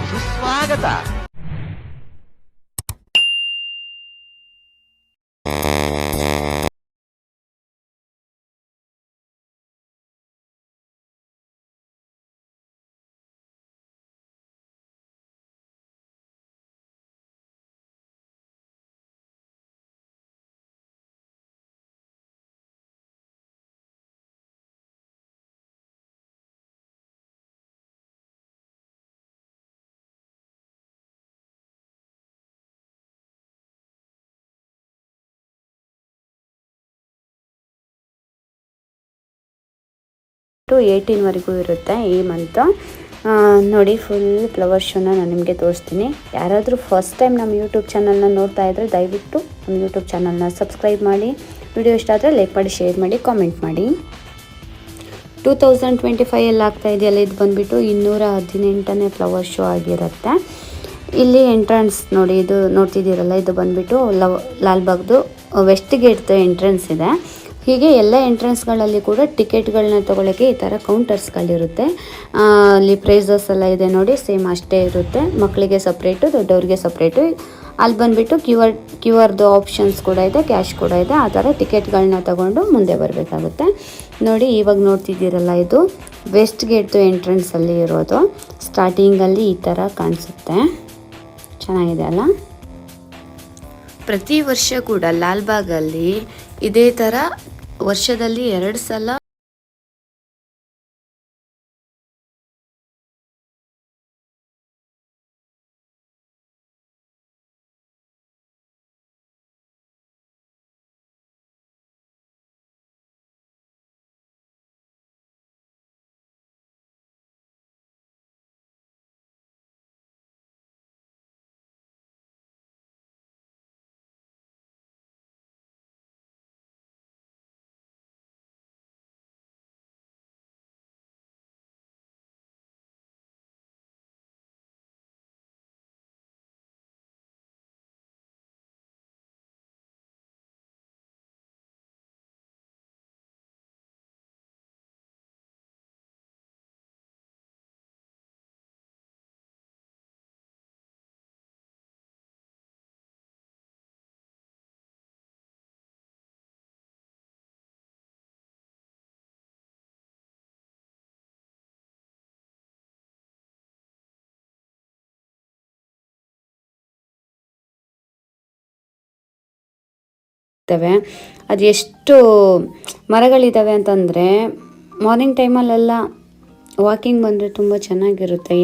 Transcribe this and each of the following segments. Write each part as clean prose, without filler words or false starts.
ಸುಸ್ವಾಗತ. ಟು 18ವರೆಗೂ ಇರುತ್ತೆ ಈ ಮಂತ್. ನೋಡಿ ಫುಲ್ ಫ್ಲವರ್ ಶೋನ ನಾನು ನಿಮಗೆ ತೋರಿಸ್ತೀನಿ. ಯಾರಾದರೂ ಫಸ್ಟ್ ಟೈಮ್ ನಮ್ಮ ಯೂಟ್ಯೂಬ್ ಚಾನಲ್ನ ನೋಡ್ತಾ ಇದ್ದರೆ ದಯವಿಟ್ಟು ನಮ್ಮ ಯೂಟ್ಯೂಬ್ ಚಾನಲ್ನ ಸಬ್ಸ್ಕ್ರೈಬ್ ಮಾಡಿ, ವಿಡಿಯೋ ಇಷ್ಟ ಆದರೆ ಲೈಕ್ ಮಾಡಿ, ಶೇರ್ ಮಾಡಿ, ಕಾಮೆಂಟ್ ಮಾಡಿ. 2025 ಆಗ್ತಾ ಇದೆಯಲ್ಲ, ಇದು ಬಂದುಬಿಟ್ಟು 218ನೇ ಫ್ಲವರ್ ಶೋ ಆಗಿರುತ್ತೆ. ಇಲ್ಲಿ ಎಂಟ್ರೆನ್ಸ್ ನೋಡಿ, ಇದು ನೋಡ್ತಿದ್ದೀರಲ್ಲ, ಇದು ಬಂದುಬಿಟ್ಟು ಲಾಲ್ಬಾಗ್ದು ವೆಸ್ಟ್ ಗೇಟ್ದು ಎಂಟ್ರೆನ್ಸ್ ಇದೆ. ಹೀಗೆ ಎಲ್ಲ ಎಂಟ್ರೆನ್ಸ್ಗಳಲ್ಲಿ ಕೂಡ ಟಿಕೆಟ್ಗಳನ್ನ ತೊಗೊಳ್ಳೋಕ್ಕೆ ಈ ಥರ ಕೌಂಟರ್ಸ್ಗಳಿರುತ್ತೆ. ಅಲ್ಲಿ ಪ್ರೈಸಸ್ ಎಲ್ಲ ಇದೆ ನೋಡಿ, ಸೇಮ್ ಅಷ್ಟೇ ಇರುತ್ತೆ. ಮಕ್ಕಳಿಗೆ ಸಪ್ರೇಟು, ದೊಡ್ಡವ್ರಿಗೆ ಸಪ್ರೇಟು. ಅಲ್ಲಿ ಬಂದುಬಿಟ್ಟು ಕ್ಯೂ ಆರ್ದು ಆಪ್ಷನ್ಸ್ ಕೂಡ ಇದೆ, ಕ್ಯಾಶ್ ಕೂಡ ಇದೆ. ಆ ಥರ ಟಿಕೆಟ್ಗಳನ್ನ ತೊಗೊಂಡು ಮುಂದೆ ಬರಬೇಕಾಗುತ್ತೆ. ನೋಡಿ ಇವಾಗ ನೋಡ್ತಿದ್ದೀರಲ್ಲ, ಇದು ವೆಸ್ಟ್ ಗೇಟ್ದು ಎಂಟ್ರೆನ್ಸಲ್ಲಿ ಇರೋದು. ಸ್ಟಾರ್ಟಿಂಗಲ್ಲಿ ಈ ಥರ ಕಾಣಿಸುತ್ತೆ, ಚೆನ್ನಾಗಿದೆ ಅಲ್ಲ. ಪ್ರತಿ ವರ್ಷ ಕೂಡ ಲಾಲ್ಬಾಗಲ್ಲಿ ಇದೇ ಥರ ವರ್ಷದಲ್ಲಿ 2 ಸಲ ಅದು ಎಷ್ಟು ಮರಗಳಿದ್ದಾವೆ ಅಂತಂದರೆ ಮಾರ್ನಿಂಗ್ ಟೈಮಲ್ಲೆಲ್ಲ ವಾಕಿಂಗ್ ಬಂದರೆ ತುಂಬ ಚೆನ್ನಾಗಿರುತ್ತೆ.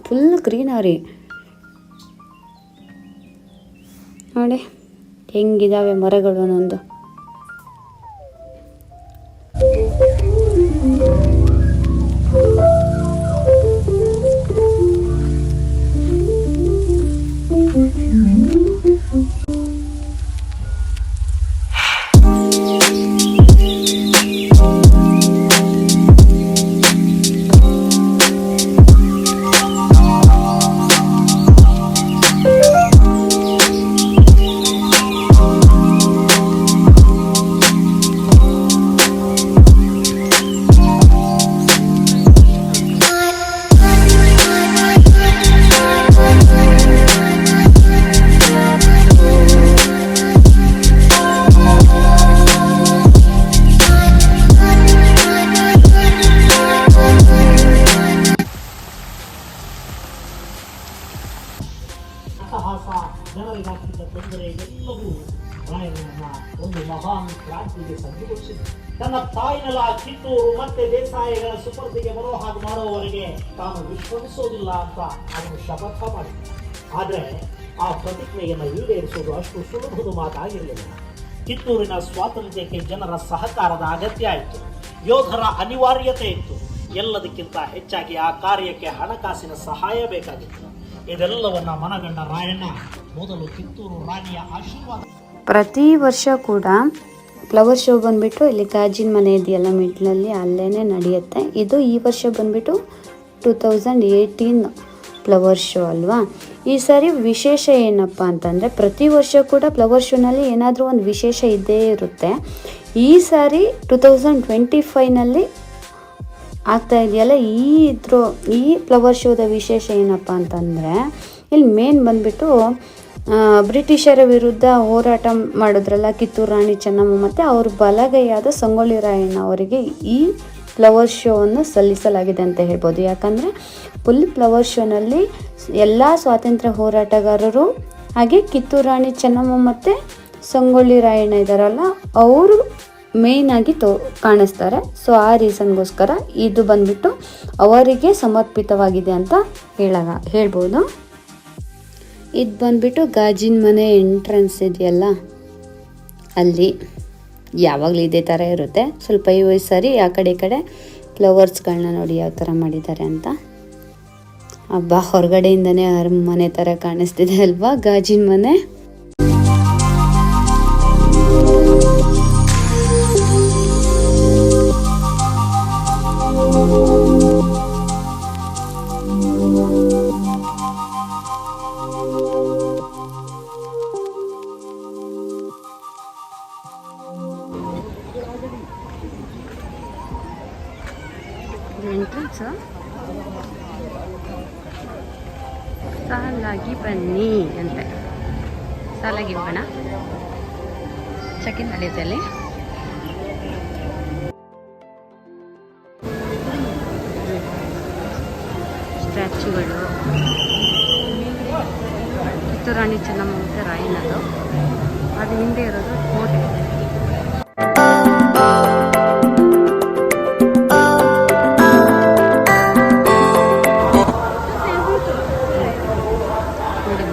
ಫುಲ್ ಗ್ರೀನರಿ ನೋಡಿ ಹೆಂಗಿದ್ದಾವೆ ಮರಗಳು ಅನ್ನೊಂದು. ಅಟ್ಟಹಾಸ, ಜನರಿಗಾಗ್ತಿದ್ದ ತೊಂದರೆ ಎಲ್ಲವೂ ರಾಯಣ್ಣನ ಒಂದು ಮಹಾನ್ ಕ್ರಾಂತಿಗೆ ಸಜ್ಜುಗೊಳಿಸಿದೆ. ತನ್ನ ತಾಯಿನೆಲ ಕಿತ್ತೂರು ಮತ್ತೆ ದೇಸಾಯಿಗಳ ಸುಪರ್ದಿಗೆ ಬರೋ ಹಾಗೆ ಮಾಡುವವರೆಗೆ ತಾನು ವಿಶ್ರಮಿಸೋದಿಲ್ಲ ಅಂತ ಅವನು ಶಪಥ ಮಾಡಿದ. ಆದರೆ ಆ ಪ್ರತಿಜ್ಞೆಯನ್ನು ಈಡೇರಿಸುವುದು ಅಷ್ಟು ಸುಲಭದ ಮಾತಾಗಿರಲಿಲ್ಲ. ಕಿತ್ತೂರಿನ ಸ್ವಾತಂತ್ರ್ಯಕ್ಕೆ ಜನರ ಸಹಕಾರದ ಅಗತ್ಯ ಇತ್ತು, ಯೋಧರ ಅನಿವಾರ್ಯತೆ ಇತ್ತು. ಎಲ್ಲದಕ್ಕಿಂತ ಹೆಚ್ಚಾಗಿ ಆ ಕಾರ್ಯಕ್ಕೆ ಹಣಕಾಸಿನ ಸಹಾಯ ಬೇಕಾಗಿತ್ತು. ಇದೆಲ್ಲವನ್ನ ಮನಗಂಡ ರಾಯಣ್ಣ ಮೊದಲು ಕಿತ್ತೂರು ರಾಣಿಯ ಆಶೀರ್ವಾದ. ಪ್ರತಿ ವರ್ಷ ಕೂಡ ಫ್ಲವರ್ ಶೋ ಬಂದ್ಬಿಟ್ಟು ಇಲ್ಲಿ ಗಾಜಿನ ಮನೆ ಇದೆಯಲ್ಲ ಮಿಡ್ಲಲ್ಲಿ, ಅಲ್ಲೇ ನಡೆಯುತ್ತೆ. ಇದು ಈ ವರ್ಷ ಬಂದ್ಬಿಟ್ಟು 2018 ಫ್ಲವರ್ ಶೋ ಅಲ್ವಾ. ಈ ಸಾರಿ ವಿಶೇಷ ಏನಪ್ಪ ಅಂತಂದರೆ, ಪ್ರತಿ ವರ್ಷ ಕೂಡ ಫ್ಲವರ್ ಶೋನಲ್ಲಿ ಏನಾದರೂ ಒಂದು ವಿಶೇಷ ಇದ್ದೇ ಇರುತ್ತೆ. ಈ ಸಾರಿ 2025ನಲ್ಲಿ ಆಗ್ತಾ ಇದೆಯಲ್ಲ, ಈ ಫ್ಲವರ್ ಶೋದ ವಿಶೇಷ ಏನಪ್ಪ ಅಂತಂದರೆ, ಇಲ್ಲಿ ಮೇನ್ ಬಂದ್ಬಿಟ್ಟು ಬ್ರಿಟಿಷರ ವಿರುದ್ಧ ಹೋರಾಟ ಮಾಡಿದ್ರಲ್ಲ ಕಿತ್ತೂರು ರಾಣಿ ಚೆನ್ನಮ್ಮ ಮತ್ತು ಅವ್ರ ಬಲಗೈಯಾದ ಸಂಗೊಳ್ಳಿ ರಾಯಣ್ಣ ಅವರಿಗೆ ಈ ಫ್ಲವರ್ ಶೋವನ್ನು ಸಲ್ಲಿಸಲಾಗಿದೆ ಅಂತ ಹೇಳ್ಬೋದು. ಯಾಕಂದರೆ ಫುಲ್ ಫ್ಲವರ್ ಶೋನಲ್ಲಿ ಎಲ್ಲ ಸ್ವಾತಂತ್ರ್ಯ ಹೋರಾಟಗಾರರು ಹಾಗೆ ಕಿತ್ತೂರು ರಾಣಿ ಚೆನ್ನಮ್ಮ ಮತ್ತು ಸಂಗೊಳ್ಳಿ ರಾಯಣ್ಣ ಇದ್ದಾರಲ್ಲ, ಅವರು ಮೇಯ್ನಾಗಿ ಕಾಣಿಸ್ತಾರೆ. ಸೊ ಆ ರೀಸನ್ಗೋಸ್ಕರ ಇದು ಬಂದ್ಬಿಟ್ಟು ಅವರಿಗೆ ಸಮರ್ಪಿತವಾಗಿದೆ ಅಂತ ಹೇಳ್ಬೋದು. ಇದು ಬಂದ್ಬಿಟ್ಟು ಗಾಜಿನ ಮನೆ ಎಂಟ್ರೆನ್ಸ್ ಇದೆಯಲ್ಲ, ಅಲ್ಲಿ ಯಾವಾಗಲೂ ಇದೇ ಥರ ಇರುತ್ತೆ. ಸ್ವಲ್ಪ ಈ ಸರಿ ಆ ಕಡೆ ಈ ಕಡೆ ಫ್ಲವರ್ಸ್ಗಳನ್ನ ನೋಡಿ ಯಾವ ಥರ ಮಾಡಿದ್ದಾರೆ ಅಂತ. ಹಬ್ಬ ಹೊರಗಡೆಯಿಂದನೇ ಮನೆ ಥರ ಕಾಣಿಸ್ತಿದೆ ಅಲ್ವಾ ಗಾಜಿನ ಮನೆ. ಎಂಟ್ರೆನ್ಸ್ ಸಾಲಾಗಿ ಬನ್ನಿ ಅಂತೆ. ಸಾಲಾಗಿ ಹೋಗೋಣ, ಚೆಕಿನ್ ನಡೆಯುತ್ತೆ ಅಲ್ಲಿ. ಸ್ಟ್ಯಾಚ್ಯುಗಳು, ಕಿತ್ತೂರು ರಾಣಿ ಚೆನ್ನಮ್ಮ ಮತ್ತು ರಾಯಣ್ಣದು. ಅದು ಹಿಂದೆ ಇರೋದು ಕೋಟೆ.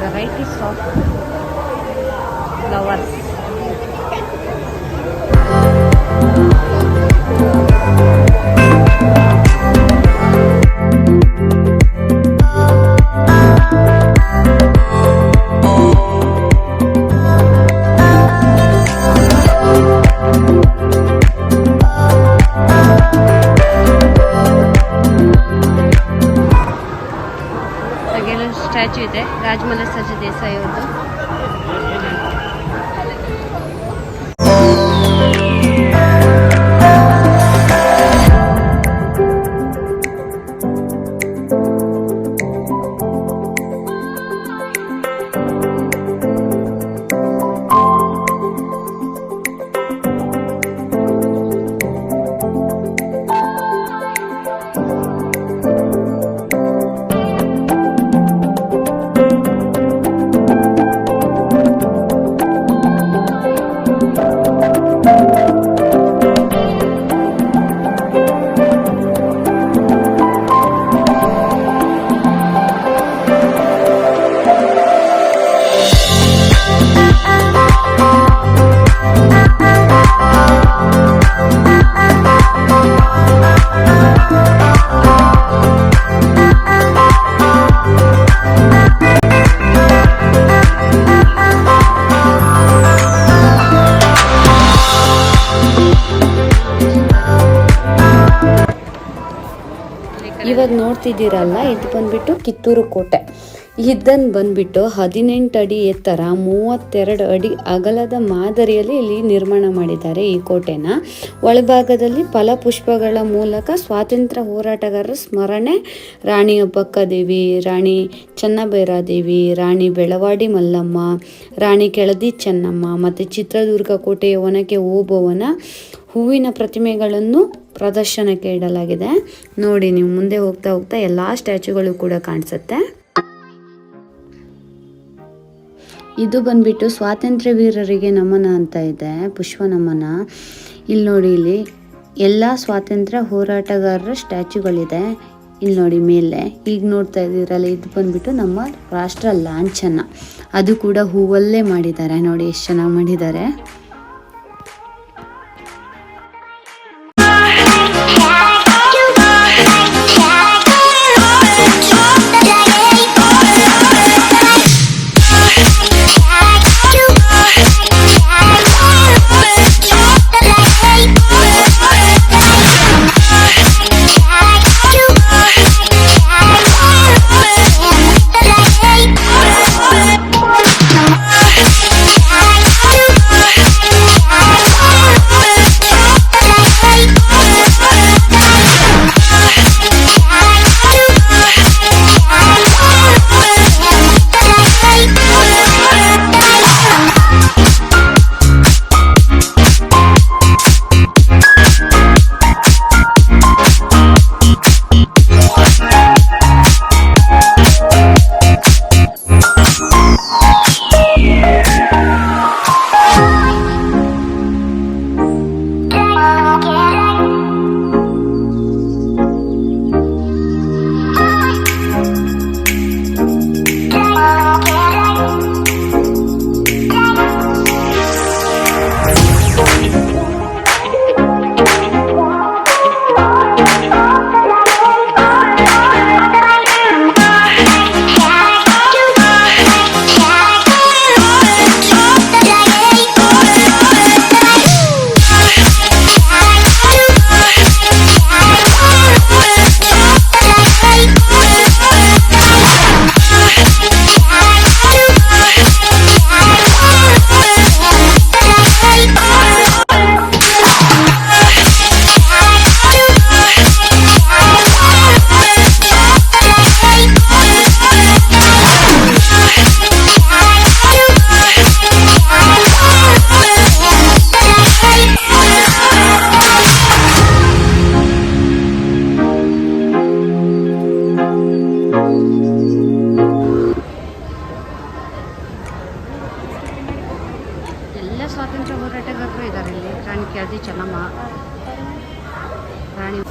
Varieties of flowers. ಸ್ಟ್ಯಾಚ್ಯೂ ಇದೆ ರಾಜಮಲ್ಲ ಸರ್ಜಿ ದೇಸಾಯಿ ಅವ್ರದ್ದು. ಇವಾಗ ನೋಡ್ತಿದ್ದೀರಲ್ಲ, ಇದು ಬಂದ್ಬಿಟ್ಟು ಕಿತ್ತೂರು ಕೋಟೆ. ಇದನ್ನು ಬಂದ್ಬಿಟ್ಟು 18 ಅಡಿ ಎತ್ತರ 32 ಅಡಿ ಅಗಲದ ಮಾದರಿಯಲ್ಲಿ ಇಲ್ಲಿ ನಿರ್ಮಾಣ ಮಾಡಿದ್ದಾರೆ ಈ ಕೋಟೆನ. ಒಳಭಾಗದಲ್ಲಿ ಫಲಪುಷ್ಪಗಳ ಮೂಲಕ ಸ್ವಾತಂತ್ರ್ಯ ಹೋರಾಟಗಾರರ ಸ್ಮರಣೆ, ರಾಣಿ ಅಬ್ಬಕ್ಕದೇವಿ, ರಾಣಿ ಚೆನ್ನಭೈರಾದೇವಿ, ರಾಣಿ ಬೆಳವಾಡಿ ಮಲ್ಲಮ್ಮ, ರಾಣಿ ಕೆಳದಿ ಚೆನ್ನಮ್ಮ ಮತ್ತು ಚಿತ್ರದುರ್ಗ ಕೋಟೆಯ ಒನಕೆ ಓಬವ್ವನ ಹೂವಿನ ಪ್ರತಿಮೆಗಳನ್ನು ಪ್ರದರ್ಶನಕ್ಕೆ ಇಡಲಾಗಿದೆ. ನೋಡಿ, ನೀವು ಮುಂದೆ ಹೋಗ್ತಾ ಹೋಗ್ತಾ ಎಲ್ಲ ಸ್ಟ್ಯಾಚ್ಯೂಗಳು ಕೂಡ ಕಾಣಿಸುತ್ತೆ. ಇದು ಬಂದ್ಬಿಟ್ಟು ಸ್ವಾತಂತ್ರ್ಯ ವೀರರಿಗೆ ನಮನ ಅಂತ ಇದೆ, ಪುಷ್ಪ ನಮನ. ಇಲ್ಲಿ ನೋಡಿ, ಇಲ್ಲಿ ಎಲ್ಲ ಸ್ವಾತಂತ್ರ್ಯ ಹೋರಾಟಗಾರರ ಸ್ಟ್ಯಾಚ್ಯುಗಳಿದೆ. ಇಲ್ಲಿ ನೋಡಿ ಮೇಲೆ, ಈಗ ನೋಡ್ತಾ ಇದ್ದೀರಲ್ಲ, ಇದು ಬಂದ್ಬಿಟ್ಟು ನಮ್ಮ ರಾಷ್ಟ್ರ ಲಾಂಛನ. ಅದು ಕೂಡ ಹೂವಲ್ಲೇ ಮಾಡಿದ್ದಾರೆ. ನೋಡಿ ಎಷ್ಟು ಚೆನ್ನಾಗಿ ಮಾಡಿದ್ದಾರೆ. ಸ್ವಾತಂತ್ರ್ಯ ಹೋರಾಟಗಾರರು ಇದ್ದಾರೆ ಇಲ್ಲಿ. ರಾಣಿ ಕೆಳದಿ ಚೆನ್ನಮ್ಮ, ರಾಣಿ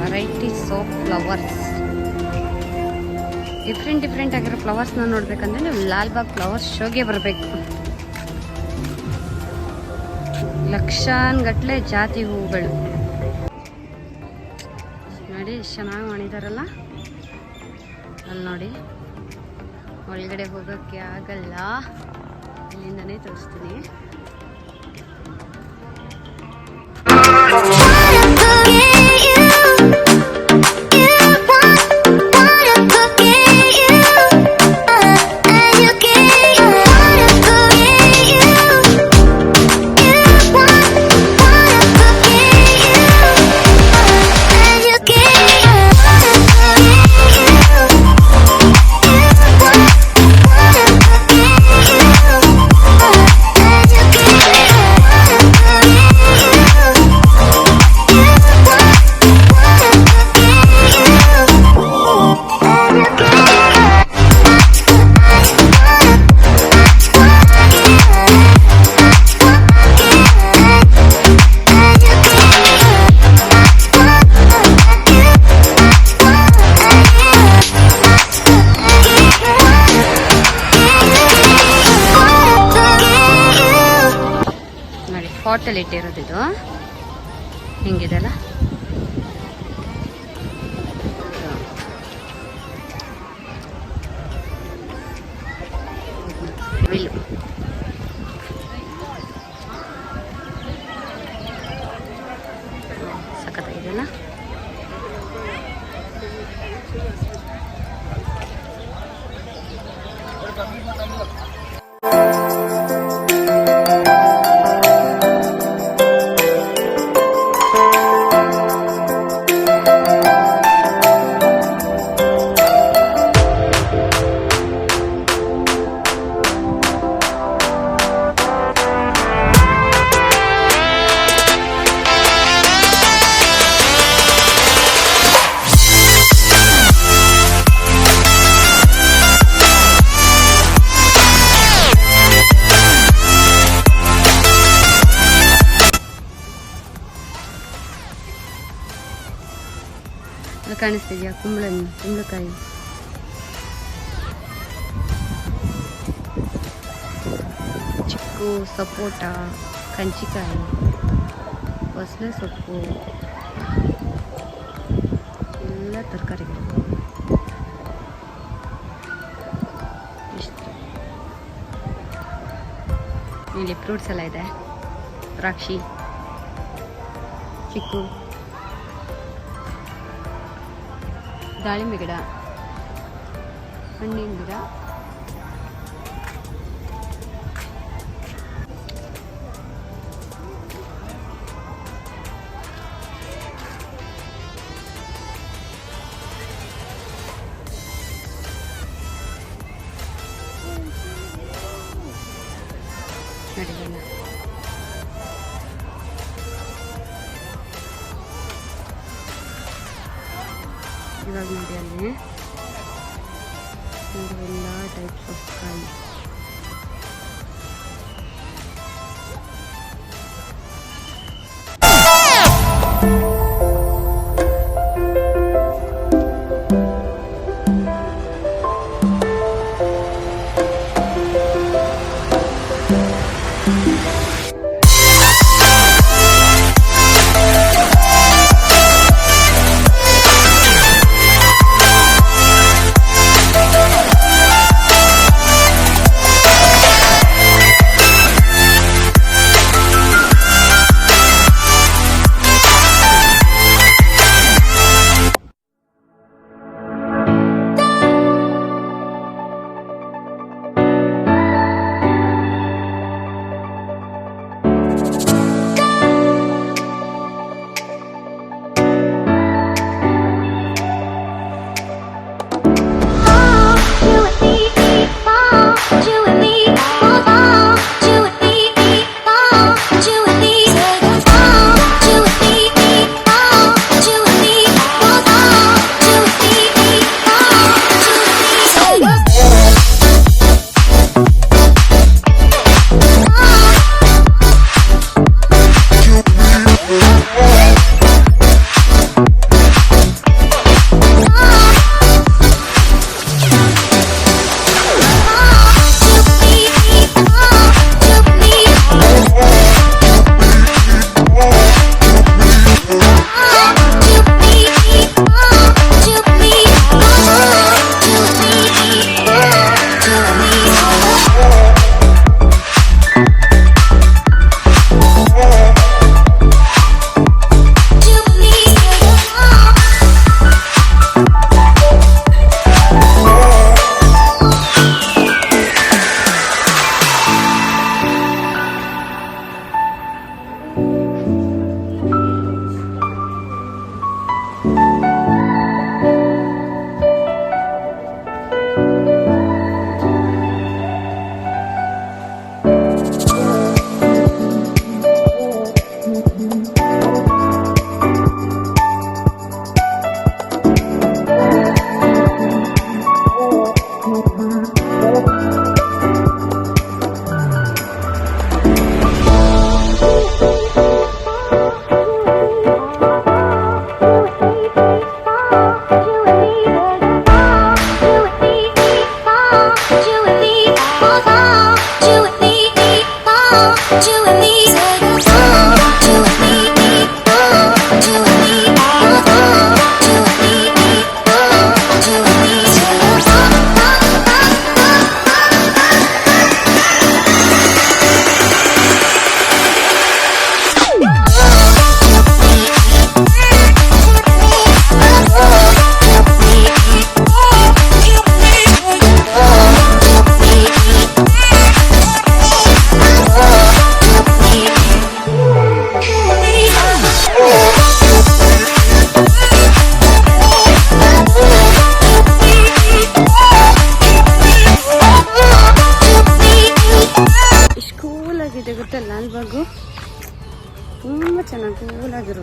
ವೆರೈಟೀಸ್ ಆಫ್ ಫ್ಲವರ್ಸ್. ಡಿಫ್ರೆಂಟ್ ಆಗಿರೋ ಫ್ಲವರ್ಸ್ನ ನೋಡ್ಬೇಕಂದ್ರೆ ನೀವು ಲಾಲ್ಬಾಗ್ ಫ್ಲವರ್ಸ್ ಶೋಗೆ ಬರಬೇಕು. ಲಕ್ಷಾನ್ಗಟ್ಲೆ ಜಾತಿ ಹೂವುಗಳು ನೋಡಿ, ಎಷ್ಟು ಚೆನ್ನಾಗಿ ಮಾಡಿದಾರಲ್ಲ. ಅಲ್ಲಿ ನೋಡಿ, ಒಳಗಡೆ ಹೋಗೋಕ್ಕೆ ಆಗಲ್ಲ, ಇಲ್ಲಿಂದನೇ ತೋರಿಸ್ತೀನಿ. ಪಾಟಲ್ಲಿ ಇಟ್ಟಿರೋದು ಇದು ಹಿಂಗಿದೆಲ್ಲ. ವಿಲ್ಲು ಸಖತ್ತಾಗಿದೆಯಲ್ಲ. ಕಾಣಿಸ್ತಿದ್ಯಾ ಕುಂಬಳಕಾಯಿ. ಚಿಕ್ಕು, ಸಪೋಟ, ಕಂಚಿಕಾಯಿ, ಬಸಳೆ ಸೊಪ್ಪು, ಎಲ್ಲ ತರಕಾರಿಗಳು ಇಷ್ಟು. ಇಲ್ಲಿ ಫ್ರೂಟ್ಸ್ ಎಲ್ಲ ಇದೆ, ದ್ರಾಕ್ಷಿ, ಚಿಕ್ಕು, ದಾಳಿಂಬೆ ಗಿಡ, ಹಣ್ಣಿನ ಗಿಡ, ನಡಿಗೆಲ್ಲ ಇವಾಗ ನೋಡಿ ಅಲ್ಲಿ ಎಲ್ಲ ಟೈಪ್ಸ್ ಆಫ್ ಕಾಯಿ.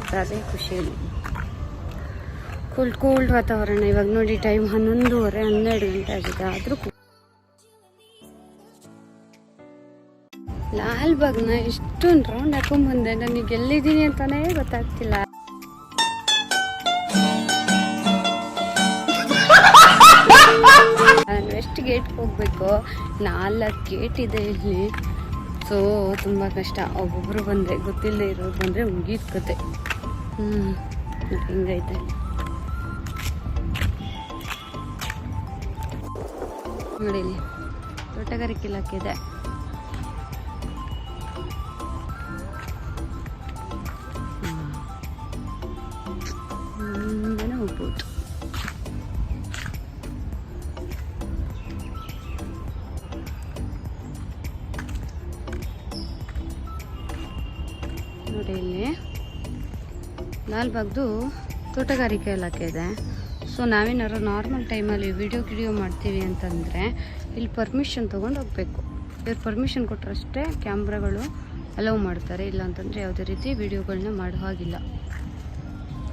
ಅಂತ ಅದೇ ಖುಷಿ. ಕೋಲ್ಡ್ ವಾತಾವರಣ. ಇವಾಗ ನೋಡಿ ಟೈಮ್ 11:30 12 ಗಂಟೆ ಆಗಿದೆ. ಆದರೂ ಲಾಲ್ಬಾಗ್ನ ಇಷ್ಟೊಂದು ರೌಂಡ್ ಹಾಕೊಂಡ್ಬಂದೆ. ನನಗೆ ಎಲ್ಲಿದ್ದೀನಿ ಅಂತಾನೇ ಗೊತ್ತಾಗ್ತಿಲ್ಲ. ನಾನು ವೆಸ್ಟ್ ಗೇಟ್ಗೆ ಹೋಗಬೇಕು. 4 ಗೇಟ್ ಇದೆ ಇಲ್ಲಿ. ಸೊ ತುಂಬ ಕಷ್ಟ. ಒಬ್ಬೊಬ್ಬರು ಬಂದರೆ ಗೊತ್ತಿಲ್ಲದೆ ಇರೋರು ಬಂದರೆ ಮುಗೀತು ಕತೆ. ಹಿಂಗೈತೆ ನೋಡಿ. ಇಲ್ಲಿ ತೋಟಗಾರಿಕೆ ಇಲಾಖೆ ಇದೆ. ಹೋಗ್ಬೋದು. ನೋಡಿ ಇಲ್ಲಿ ಲಾಲ್ಬಾಗ್ದು ತೋಟಗಾರಿಕೆ ಇಲಾಖೆ ಇದೆ. ಸೊ ನಾವೇನಾದ್ರು ನಾರ್ಮಲ್ ಟೈಮಲ್ಲಿ ವಿಡಿಯೋ ಮಾಡ್ತೀವಿ ಅಂತಂದರೆ ಇಲ್ಲಿ ಪರ್ಮಿಷನ್ ತೊಗೊಂಡು ಹೋಗಬೇಕು. ಇವ್ರು ಪರ್ಮಿಷನ್ ಕೊಟ್ಟರಷ್ಟೇ ಕ್ಯಾಮ್ರಾಗಳು ಅಲೌ ಮಾಡ್ತಾರೆ. ಇಲ್ಲ ಅಂತಂದರೆ ಯಾವುದೇ ರೀತಿ ವಿಡಿಯೋಗಳನ್ನ ಮಾಡೋ ಹಾಗಿಲ್ಲ.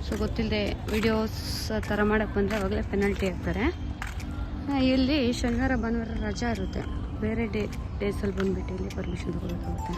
ಸೊ ಗೊತ್ತಿಲ್ಲದೆ ವಿಡಿಯೋಸ್ ಥರ ಮಾಡೋಕ್ಕೆ ಬಂದರೆ ಅವಾಗಲೇ ಪೆನಲ್ಟಿ ಹಾಕ್ತಾರೆ. ಇಲ್ಲಿ ಶನಿವಾರ ಭಾನುವಾರ ರಜಾ ಇರುತ್ತೆ. ಬೇರೆ ಡೇಸಲ್ಲಿ ಬಂದುಬಿಟ್ಟು ಇಲ್ಲಿ ಪರ್ಮಿಷನ್ ತೊಗೋಬೇಕಾಗುತ್ತೆ.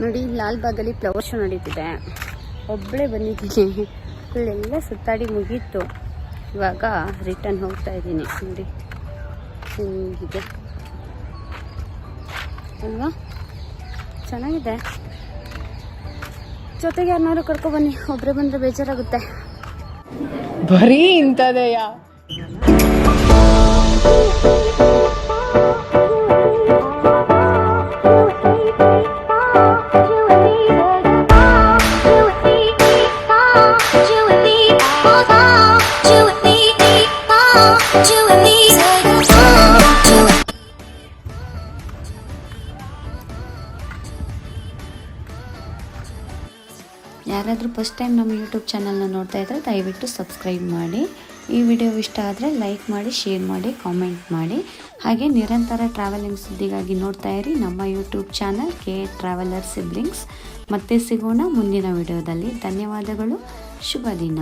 ನೋಡಿ ಲಾಲ್ಬಾಗಲ್ಲಿ ಫ್ಲವರ್ ಶೋ ನಡೀತಿದೆ. ಒಬ್ಬಳೇ ಬಂದಿದ್ದೀನಿ. ಇಲ್ಲೆಲ್ಲ ಸುತ್ತಾಡಿ ಮುಗೀತು. ಇವಾಗ ರಿಟರ್ನ್ ಹೋಗ್ತಾ ಇದ್ದೀನಿ. ನೋಡಿ ಹೀಗಿದೆ ಅಲ್ವಾ, ಚೆನ್ನಾಗಿದೆ. ಜೊತೆಗೆ ಯಾರನ್ನಾರು ಕರ್ಕೊಬನ್ನಿ. ಒಬ್ಬರೇ ಬಂದರೆ ಬೇಜಾರಾಗುತ್ತೆ. ಬರೀ ಇಂಥದೆಯ. ಯಾರಾದರೂ ಫಸ್ಟ್ ಟೈಮ್ ನಮ್ಮ ಯೂಟ್ಯೂಬ್ ಚಾನಲ್ನ ನೋಡ್ತಾ ಇದ್ದರೆ ದಯವಿಟ್ಟು ಸಬ್ಸ್ಕ್ರೈಬ್ ಮಾಡಿ. ಈ ವಿಡಿಯೋ ಇಷ್ಟ ಆದರೆ ಲೈಕ್ ಮಾಡಿ, ಶೇರ್ ಮಾಡಿ, ಕಾಮೆಂಟ್ ಮಾಡಿ. ಹಾಗೆ ನಿರಂತರ ಟ್ರಾವೆಲಿಂಗ್ ಸುದ್ದಿಗಾಗಿ ನೋಡ್ತಾ ಇರಿ ನಮ್ಮ YouTube channel K traveller siblings. ಮತ್ತೆ ಸಿಗೋಣ ಮುಂದಿನ ವಿಡಿಯೋದಲ್ಲಿ. ಧನ್ಯವಾದಗಳು. ಶುಭ ದಿನ.